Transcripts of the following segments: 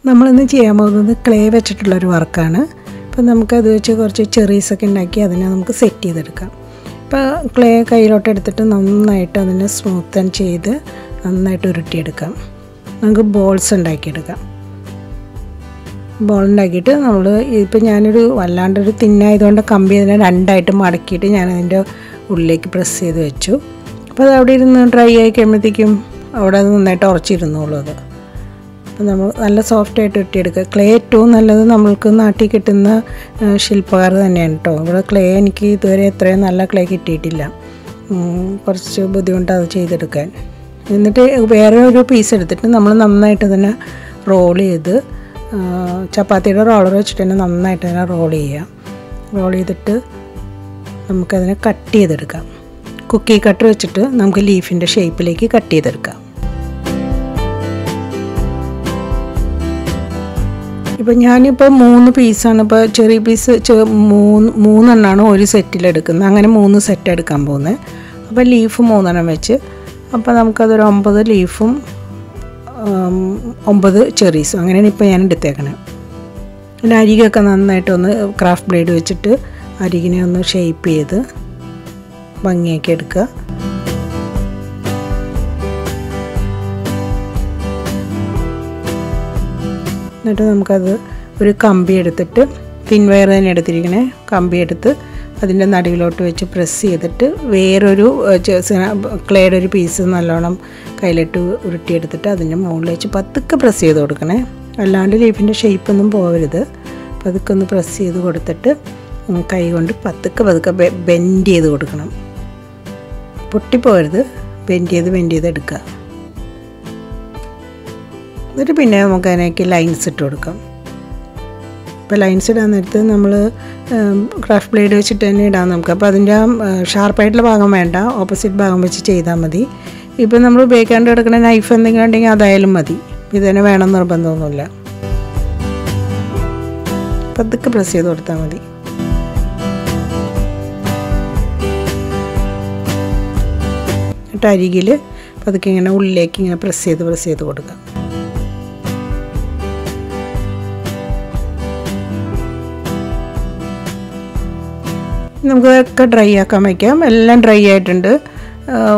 നമ്മളിന്ന് ചെയ്യാൻ പോകുന്നത് ക്ലേ വെച്ചിട്ടുള്ളൊരു വർക്കാണ്. അപ്പോൾ നമുക്കത് വെച്ച് കുറച്ച് ചെറീസൊക്കെ ഉണ്ടാക്കി അതിനെ നമുക്ക് സെറ്റ് ചെയ്തെടുക്കാം. ഇപ്പോൾ ക്ലേ കയ്യിലോട്ട് എടുത്തിട്ട് നന്നായിട്ട് അതിനെ സ്മൂത്തൻ ചെയ്ത് നന്നായിട്ട് ഉരുട്ടിയെടുക്കാം. നമുക്ക് ബോൾസ് ഉണ്ടാക്കിയെടുക്കാം. ബോൾ ഉണ്ടാക്കിയിട്ട് നമ്മൾ ഇപ്പോൾ ഞാനൊരു വല്ലാണ്ടൊരു തിന്നായതുകൊണ്ട് കമ്പി അതിനെ രണ്ടായിട്ട് മടക്കിയിട്ട് ഞാനതിൻ്റെ ഉള്ളിലേക്ക് പ്രസ് ചെയ്ത് വെച്ചു. അപ്പോൾ അത് അവിടെ ഇരുന്ന് ഡ്രൈ ആയി കഴിയുമ്പോഴത്തേക്കും അവിടെ അത് നന്നായിട്ട് ഉറച്ചിരുന്നുള്ളൂ. അത് അപ്പോൾ നമ്മൾ നല്ല സോഫ്റ്റായിട്ട് ഇട്ടിയെടുക്കുക. ക്ലേ ഏറ്റവും നല്ലത് നമ്മൾക്ക് നാട്ടിൽ കിട്ടുന്ന ശില്പകാർ തന്നെയാണ് കേട്ടോ. ഇവിടെ ക്ലേ എനിക്ക് ഇതുവരെ എത്രയും നല്ല ക്ലേ കിട്ടിയിട്ടില്ല. കുറച്ച് ബുദ്ധിമുട്ടാണ് അത് ചെയ്തെടുക്കാൻ. എന്നിട്ട് വേറെ ഒരു പീസ് എടുത്തിട്ട് നമ്മൾ നന്നായിട്ട് അതിനെ റോൾ ചെയ്ത് ചപ്പാത്തിയുടെ റോളർ വെച്ചിട്ട് തന്നെ നന്നായിട്ട് അതിനെ റോൾ ചെയ്യാം. റോൾ ചെയ്തിട്ട് നമുക്കതിനെ കട്ട് ചെയ്തെടുക്കാം. കുക്കി കട്ടർ വെച്ചിട്ട് നമുക്ക് ലീഫിൻ്റെ ഷേപ്പിലേക്ക് കട്ട് ചെയ്തെടുക്കാം. ഇപ്പോൾ ഞാനിപ്പോൾ 3 പീസാണ്, ഇപ്പോൾ ചെറിയ പീസ് മൂന്നെണ്ണമാണ് ഒരു സെറ്റിലെടുക്കുന്നത്. അങ്ങനെ 3 സെറ്റ് എടുക്കാൻ പോകുന്നത്. അപ്പോൾ ലീഫ് 3 വെച്ച് അപ്പോൾ നമുക്കതൊരു 9 ലീഫും 9 ചെറീസും അങ്ങനെയാണ് ഇപ്പോൾ ഞാൻ എടുത്തേക്കണത്. പിന്നെ അരികൊക്കെ നന്നായിട്ടൊന്ന് ക്രാഫ്റ്റ് ബ്ലേഡ് വെച്ചിട്ട് അരികിനെ ഒന്ന് ഷേപ്പ് ചെയ്ത് ഭംഗിയാക്കി എടുക്കുക. എന്നിട്ട് നമുക്കത് ഒരു കമ്പി എടുത്തിട്ട് തിൻ വയർ തന്നെ എടുത്തിരിക്കണേ കമ്പി എടുത്ത് അതിൻ്റെ നടുവിലോട്ട് വെച്ച് പ്രസ് ചെയ്തിട്ട് വേറൊരു ക്ലേയുടെ ഒരു പീസ് നല്ലോണം കയ്യിലിട്ട് ഉരുട്ടിയെടുത്തിട്ട് അതിൻ്റെ മുകളിൽ വെച്ച് പതുക്കെ പ്രസ് ചെയ്ത് കൊടുക്കണേ. അല്ലാണ്ട് ലീഫിൻ്റെ ഷേപ്പൊന്നും പോകരുത്. പതുക്കെ ഒന്ന് പ്രസ് ചെയ്ത് കൊടുത്തിട്ട് കൈ കൊണ്ട് പതുക്കെ ബെൻഡ് ചെയ്ത് കൊടുക്കണം. പൊട്ടിപ്പോകരുത്. ബെൻഡ് ചെയ്ത് എടുക്കുക. എന്നിട്ട് പിന്നെ നമുക്ക് അതിനേക്ക് ലൈൻസ് ഇട്ട് കൊടുക്കാം. ഇപ്പോൾ ലൈൻസ് ഇടാൻ നേരത്ത് നമ്മൾ ക്രാഫ്റ്റ് ബ്ലേഡ് വെച്ചിട്ട് തന്നെ ഇടാം നമുക്ക്. അപ്പോൾ അതിൻ്റെ ഷാർപ്പായിട്ടുള്ള ഭാഗം വേണ്ട, ഓപ്പോസിറ്റ് ഭാഗം വെച്ച് ചെയ്താൽ മതി. ഇപ്പോൾ നമ്മൾ ഉപയോഗിക്കാണ്ട് കിടക്കുന്ന നൈഫ് എന്തെങ്കിലും ഉണ്ടെങ്കിൽ അതായാലും മതി. ഇത് തന്നെ വേണം നിർബന്ധമൊന്നുമില്ല. പതുക്കെ പ്രസ് ചെയ്ത് കൊടുത്താൽ മതി. എന്നിട്ട് അരികിൽ പതുക്കെ ഇങ്ങനെ ഉള്ളിലേക്ക് ഇങ്ങനെ പ്രസ് ചെയ്ത് കൊടുക്കാം. നമുക്കൊക്കെ ഡ്രൈ ആക്കാൻ വയ്ക്കാം. എല്ലാം ഡ്രൈ ആയിട്ടുണ്ട്.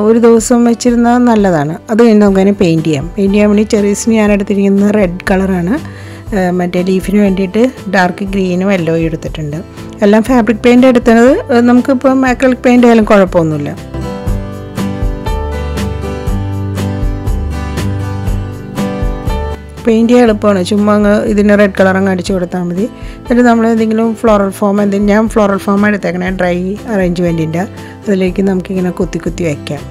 ഒരു ദിവസം വെച്ചിരുന്നാൽ നല്ലതാണ്. അത് കഴിഞ്ഞ് നമുക്കതിനെ പെയിൻറ്റ് ചെയ്യാം. പെയിൻറ്റ് ചെയ്യാൻ വേണ്ടി ചെറീസിന് ഞാൻ എടുത്തിരിക്കുന്നത് റെഡ് കളറാണ്. മറ്റേ ലീഫിന് വേണ്ടിയിട്ട് ഡാർക്ക് ഗ്രീനും യെല്ലോയും എടുത്തിട്ടുണ്ട്. എല്ലാം ഫാബ്രിക് പെയിൻറ്റ് എടുത്തത്. നമുക്കിപ്പം അക്രിലിക് പെയിൻറ്റ് ആയാലും കുഴപ്പമൊന്നുമില്ല. പെയിൻറ്റ് ചെയ്യാൻ എളുപ്പമാണ്. ചുമ്മാ അങ്ങ് ഇതിന് റെഡ് കളർ അങ്ങ് അടിച്ചു കൊടുത്താൽ മതി. എന്നിട്ട് നമ്മൾ എന്തെങ്കിലും ഫ്ലോറൽ ഫോം ഞാൻ ഫ്ലോറൽ ഫോം എടുത്തേക്കണേ ഡ്രൈ അറേഞ്ച്മെൻറ്റിൻ്റെ. അതിലേക്ക് നമുക്കിങ്ങനെ കുത്തി വയ്ക്കാം.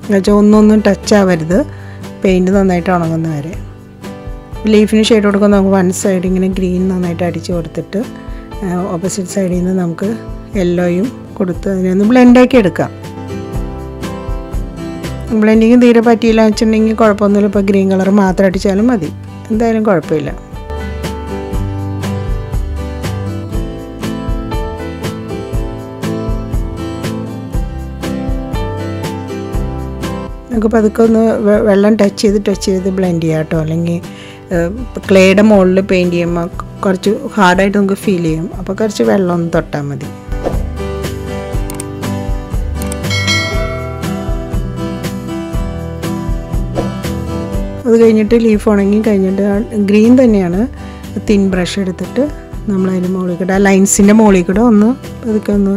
എന്നുവെച്ചാൽ ഒന്നും ടച്ച് ആവരുത്. പെയിൻറ്റ് നന്നായിട്ട് ഉണങ്ങുന്ന വരെ. ലീഫിന് ഷെയ്ഡ് കൊടുക്കുമ്പോൾ നമുക്ക് വൺ സൈഡ് ഇങ്ങനെ ഗ്രീൻ നന്നായിട്ട് അടിച്ച് കൊടുത്തിട്ട് ഓപ്പോസിറ്റ് സൈഡിൽ നിന്ന് നമുക്ക് യെല്ലോയും കൊടുത്ത് അതിനൊന്ന് ബ്ലെൻഡാക്കി എടുക്കാം. ബ്ലെൻഡിങ് തീരെ പറ്റിയില്ല വെച്ചിട്ടുണ്ടെങ്കിൽ കുഴപ്പമൊന്നുമില്ല. ഇപ്പോൾ ഗ്രീൻ കളർ മാത്രം അടിച്ചാലും മതി. എന്തായാലും കുഴപ്പമില്ല. നമുക്ക് പതുക്കെ ഒന്ന് വെള്ളം ടച്ച് ചെയ്ത് ബ്ലെൻഡ് ചെയ്യാം കേട്ടോ. അല്ലെങ്കിൽ ക്ലേയുടെ മുകളിൽ പെയിൻറ്റ് ചെയ്യുമ്പോൾ കുറച്ച് ഹാർഡായിട്ട് നമുക്ക് ഫീൽ ചെയ്യും. അപ്പോൾ കുറച്ച് വെള്ളം ഒന്ന് തൊട്ടാൽ മതി. അത് കഴിഞ്ഞിട്ട് ലീഫ് ഉണങ്ങി കഴിഞ്ഞിട്ട് ഗ്രീൻ തന്നെയാണ് തിൻ ബ്രഷ് എടുത്തിട്ട് നമ്മളതിൻ്റെ മുകളിൽ കൂടെ ആ ലൈൻസിൻ്റെ മുകളിൽ കൂടെ ഒന്ന് അതൊക്കെ ഒന്ന്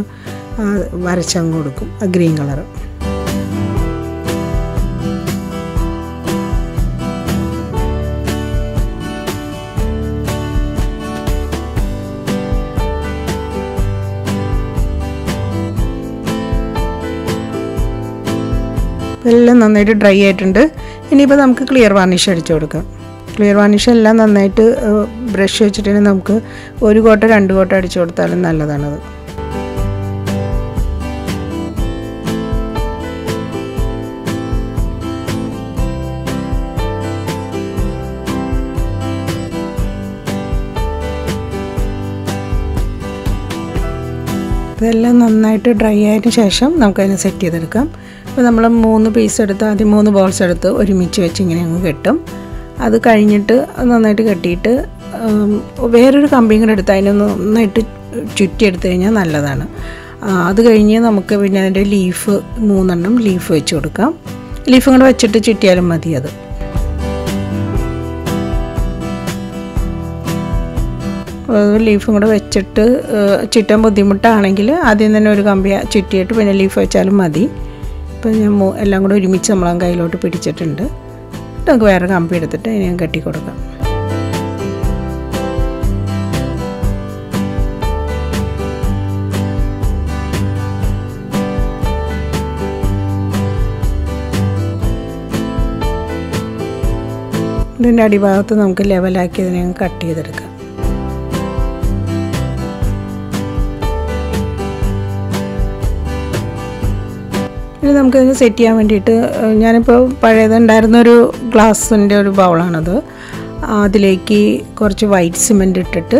വരച്ചങ്ങ് കൊടുക്കും ആ ഗ്രീൻ കളർ. എല്ലാം നന്നായിട്ട് ഡ്രൈ ആയിട്ടുണ്ട്. ഇനിയിപ്പോൾ നമുക്ക് ക്ലിയർ വാർണിഷ് അടിച്ചു കൊടുക്കാം. ക്ലിയർ വാർണിഷ് എല്ലാം നന്നായിട്ട് ബ്രഷ് വെച്ചിട്ട് നമുക്ക് 1 കോട്ട 2 കോട്ട അടിച്ചു കൊടുത്താലും നല്ലതാണത്. ഇതെല്ലാം നന്നായിട്ട് ഡ്രൈ ആയതിനു ശേഷം നമുക്കതിനെ സെറ്റ് ചെയ്തെടുക്കാം. അപ്പോൾ നമ്മൾ 3 പീസ് എടുത്ത് ആദ്യം 3 ബോൾസ് എടുത്ത് ഒരുമിച്ച് വെച്ച് ഇങ്ങനെ അങ്ങ് കെട്ടും. അത് കഴിഞ്ഞിട്ട് നന്നായിട്ട് കെട്ടിയിട്ട് വേറൊരു കമ്പിയും കൂടെ എടുത്ത് അതിനെ നന്നായിട്ട് ചുറ്റിയെടുത്ത് കഴിഞ്ഞാൽ നല്ലതാണ്. അത് കഴിഞ്ഞ് നമുക്ക് പിന്നെ അതിൻ്റെ ലീഫ് 3 ലീഫ് വെച്ച് കൊടുക്കാം. ലീഫും കൂടെ വെച്ചിട്ട് ചുറ്റിയാലും മതി. അത് ലീഫും കൂടെ വെച്ചിട്ട് ചുറ്റാൻ ബുദ്ധിമുട്ടാണെങ്കിൽ ആദ്യം തന്നെ ഒരു കമ്പി ചുറ്റിയിട്ട് പിന്നെ ലീഫ് വെച്ചാലും മതി. ഇപ്പം ഞാൻ എല്ലാം കൂടെ ഒരുമിച്ച് നമ്മൾ കയ്യിലോട്ട് പിടിച്ചിട്ടുണ്ട്. നമുക്ക് വേറെ കമ്പി എടുത്തിട്ട് അതിനെ കെട്ടി കൊടുക്കാം. ഇതിൻ്റെ അടിഭാഗത്ത് നമുക്ക് ലെവലാക്കി അതിനെ കട്ട് ചെയ്തെടുക്കാം. ഇനി നമുക്കിതിന് സെറ്റ് ചെയ്യാൻ വേണ്ടിയിട്ട് ഞാനിപ്പോൾ പഴയതുണ്ടായിരുന്നൊരു ഗ്ലാസിൻ്റെ ഒരു ബൗളാണത്. അതിലേക്ക് കുറച്ച് വൈറ്റ് സിമൻറ്റ് ഇട്ടിട്ട്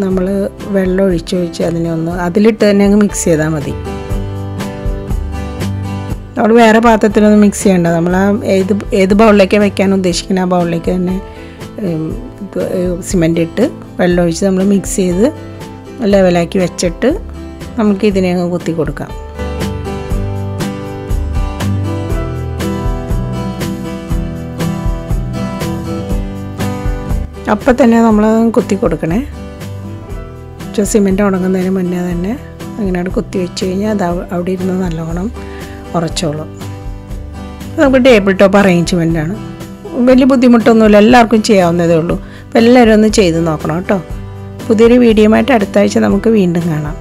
നമ്മൾ വെള്ളം ഒഴിച്ച് അതിനെ അതിലിട്ട് തന്നെ അങ്ങ് മിക്സ് ചെയ്താൽ മതി. നമ്മൾ വേറെ പാത്രത്തിലൊന്നും മിക്സ് ചെയ്യേണ്ട. നമ്മൾ ഏത് ബൗളിലേക്കാണ് വെക്കാൻ ഉദ്ദേശിക്കുന്നത് ആ ബൗളിലേക്ക് തന്നെ സിമൻറ്റ് ഇട്ട് വെള്ളം ഒഴിച്ച് നമ്മൾ മിക്സ് ചെയ്ത് ലെവലാക്കി വെച്ചിട്ട് നമുക്ക് ഇതിനെ അങ്ങ് കുത്തി കൊടുക്കാം. അപ്പം തന്നെ നമ്മൾ കുത്തി കൊടുക്കണേ. സിമൻറ്റ് ഉണങ്ങുന്നതിന് മുന്നേ തന്നെ അങ്ങനെ കുത്തി വെച്ച് കഴിഞ്ഞാൽ അത് അവിടെ ഇരുന്ന് നല്ലോണം ഉറച്ചോളും. നമുക്ക് ടേബിൾ ടോപ്പ് അറേഞ്ച്മെൻറ്റാണ്. വലിയ ബുദ്ധിമുട്ടൊന്നുമില്ല, എല്ലാവർക്കും ചെയ്യാവുന്നതേ ഉള്ളൂ. അപ്പോൾ എല്ലാവരും ഒന്ന് ചെയ്ത് നോക്കണം കേട്ടോ. പുതിയൊരു വീഡിയോയുമായിട്ട് അടുത്ത ആഴ്ച നമുക്ക് വീണ്ടും കാണാം.